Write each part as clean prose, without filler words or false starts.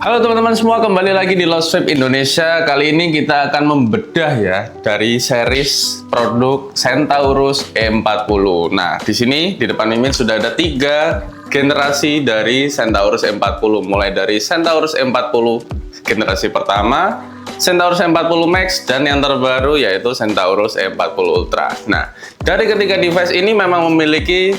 Halo teman-teman semua, kembali lagi di Lost Vape Indonesia. Kali ini kita akan membedah ya dari series produk Centaurus E40. Nah, di sini di depan Mimin sudah ada 3 generasi dari Centaurus E40, mulai dari Centaurus E40 generasi pertama, Centaurus E40 Max, dan yang terbaru yaitu Centaurus E40 Ultra. Nah, dari ketiga device ini memang memiliki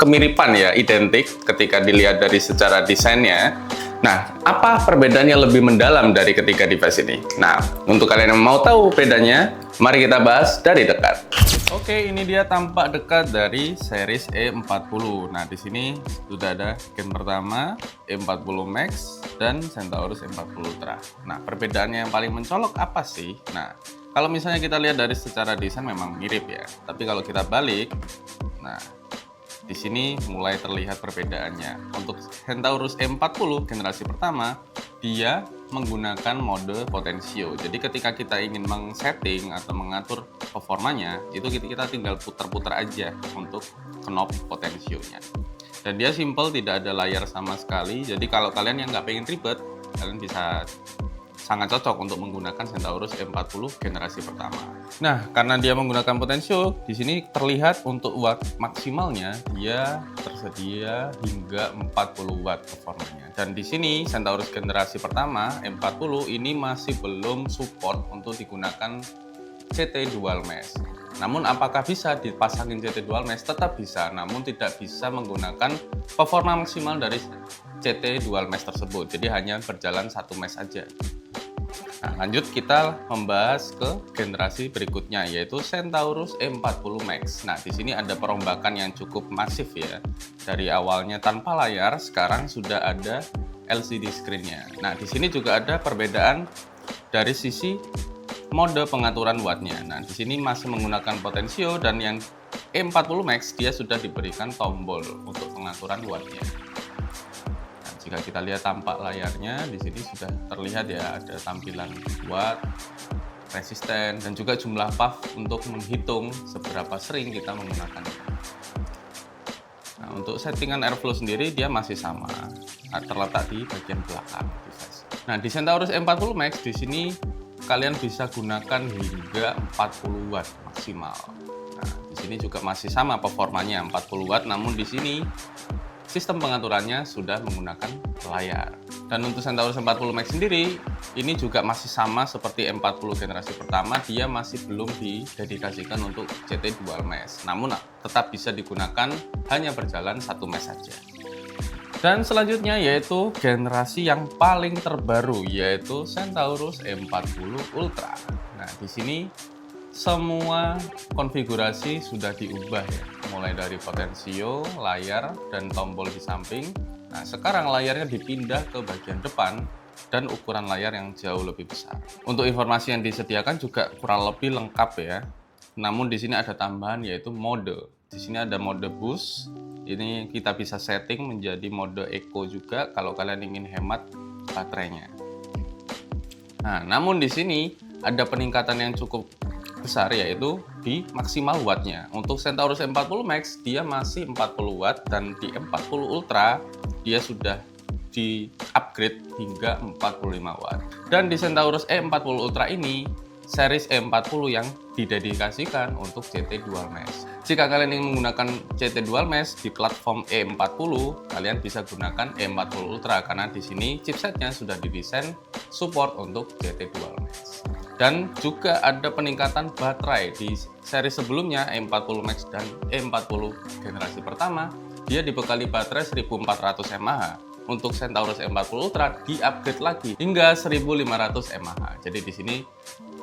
kemiripan ya, identik ketika dilihat dari secara desainnya. Nah, apa perbedaannya lebih mendalam dari ketiga device ini? Nah, untuk kalian yang mau tahu bedanya, mari kita bahas dari dekat. Oke, ini dia tampak dekat dari series E40. Nah, di sini sudah ada gen pertama, E40 Max, dan Centaurus E40 Ultra. Nah, perbedaannya yang paling mencolok apa sih? Nah, kalau misalnya kita lihat dari secara desain memang mirip ya. Tapi kalau kita balik, nah, di sini mulai terlihat perbedaannya. Untuk Centaurus E40 generasi pertama, dia menggunakan mode potensio. Jadi ketika kita ingin meng-setting atau mengatur performanya, itu kita tinggal putar-putar aja untuk knob potensionya. Dan dia simple, tidak ada layar sama sekali. Jadi kalau kalian yang nggak pengen ribet, kalian bisa sangat cocok untuk menggunakan Centaurus E40 generasi pertama. Nah, karena dia menggunakan potensio, di sini terlihat untuk watt maksimalnya dia tersedia hingga 40 watt performanya. Dan di sini Centaurus generasi pertama E40 ini masih belum support untuk digunakan CT Dual Mesh. Namun apakah bisa dipasangin CT Dual Mesh? Tetap bisa, namun tidak bisa menggunakan performa maksimal dari CT Dual Mesh tersebut. Jadi hanya berjalan satu mesh saja. Nah, lanjut kita membahas ke generasi berikutnya, yaitu Centaurus E40 Max. Nah, di sini ada perombakan yang cukup masif ya. Dari awalnya tanpa layar, sekarang sudah ada LCD screen-nya. Nah, di sini juga ada perbedaan dari sisi mode pengaturan wattnya. Nah, di sini masih menggunakan potensio, dan yang E40 Max dia sudah diberikan tombol untuk pengaturan wattnya. Jika kita lihat tampak layarnya, di sini sudah terlihat ya ada tampilan watt, resisten, dan juga jumlah puff untuk menghitung seberapa sering kita menggunakannya. Nah, untuk settingan airflow sendiri dia masih sama, terletak di bagian belakang device. Nah, di Centaurus E40 Max di sini kalian bisa gunakan hingga 40 watt maksimal. Nah, di sini juga masih sama performanya 40 watt, namun di sini sistem pengaturannya sudah menggunakan layar. Dan untuk Centaurus E40 Max sendiri, ini juga masih sama seperti E40 generasi pertama, dia masih belum didedikasikan untuk CT Dual Mesh. Namun tetap bisa digunakan, hanya berjalan satu mesh saja. Dan selanjutnya yaitu generasi yang paling terbaru, yaitu Centaurus E40 Ultra. Nah, di sini semua konfigurasi sudah diubah ya, mulai dari potensio, layar, dan tombol di samping. Nah, sekarang layarnya dipindah ke bagian depan dan ukuran layar yang jauh lebih besar. Untuk informasi yang disediakan juga kurang lebih lengkap ya. Namun di sini ada tambahan yaitu mode. Di sini ada mode boost. Ini kita bisa setting menjadi mode eco juga kalau kalian ingin hemat baterainya. Nah, namun di sini ada peningkatan yang cukup besar yaitu di maksimal wattnya. Untuk Centaurus E40 Max dia masih 40 watt, dan di E40 Ultra dia sudah di upgrade hingga 45 watt. Dan di Centaurus E40 Ultra ini series E40 yang didedikasikan untuk CT Dual Mesh. Jika kalian ingin menggunakan CT Dual Mesh di platform E40, kalian bisa gunakan E40 Ultra karena di sini chipsetnya sudah didesain support untuk CT Dual Mesh. Dan juga ada peningkatan baterai di seri sebelumnya E40 Max dan E40 generasi pertama, dia dibekali baterai 1400 mAh. Untuk Centaurus E40 Ultra di-upgrade lagi hingga 1500 mAh. Jadi di sini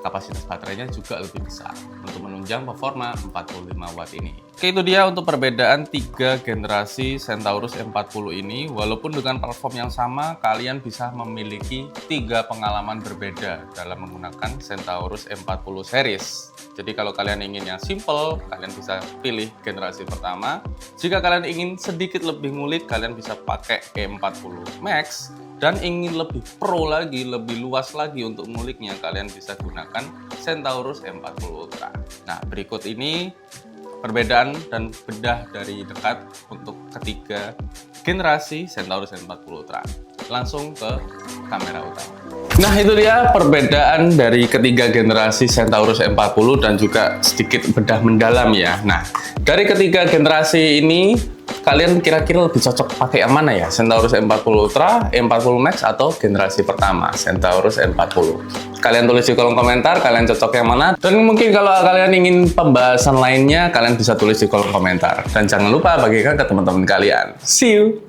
kapasitas baterainya juga lebih besar untuk menunjang performa 45 watt ini. Oke, itu dia untuk perbedaan 3 generasi Centaurus E40 ini. Walaupun dengan platform yang sama, kalian bisa memiliki 3 pengalaman berbeda dalam menggunakan Centaurus E40 series. Jadi kalau kalian ingin yang simple, kalian bisa pilih generasi pertama. Jika kalian ingin sedikit lebih ngulik, kalian bisa pakai E40 Max. Dan ingin lebih pro lagi, lebih luas lagi untuk nguliknya, kalian bisa gunakan Centaurus E40 Ultra. Nah, berikut ini perbedaan dan bedah dari dekat untuk ketiga generasi Centaurus E40 Ultra. langsung ke kamera utama. Nah, itu dia perbedaan dari ketiga generasi Centaurus E40 dan juga sedikit bedah mendalam ya. Nah, dari ketiga generasi ini, kalian kira-kira lebih cocok pakai yang mana ya? Centaurus E40 Ultra, E40 Max, atau generasi pertama, Centaurus E40? Kalian tulis di kolom komentar, kalian cocok yang mana? Dan mungkin kalau kalian ingin pembahasan lainnya, kalian bisa tulis di kolom komentar. Dan jangan lupa bagikan ke teman-teman kalian. See you!